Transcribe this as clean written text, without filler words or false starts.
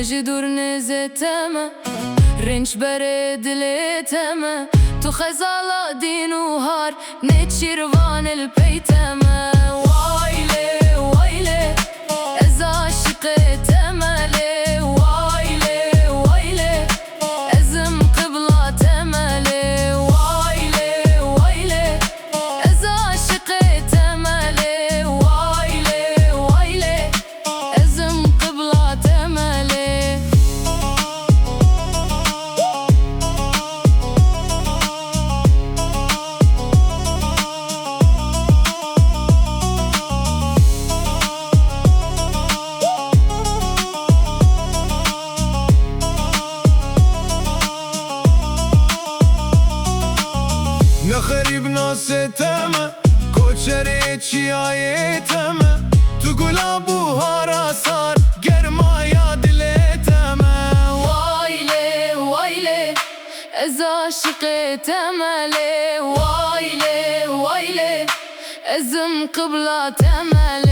جدور نزتما رنش برد لتما تو خزالة دين وهار نتشيروان البيتما وايلي وايلي إذا عشقت أملي وايلي وايلي أزم قبلة أملي وايلي وايلي إذا عشقت أملي وايلي وايلي أزم قبلة أملي نخرب ناستما کوچره چیایتما تو گلابوها صار گرمایا دلتما وايلي وايلي إذا عشقت أملي وايلي وايلي أزم قبلة أملي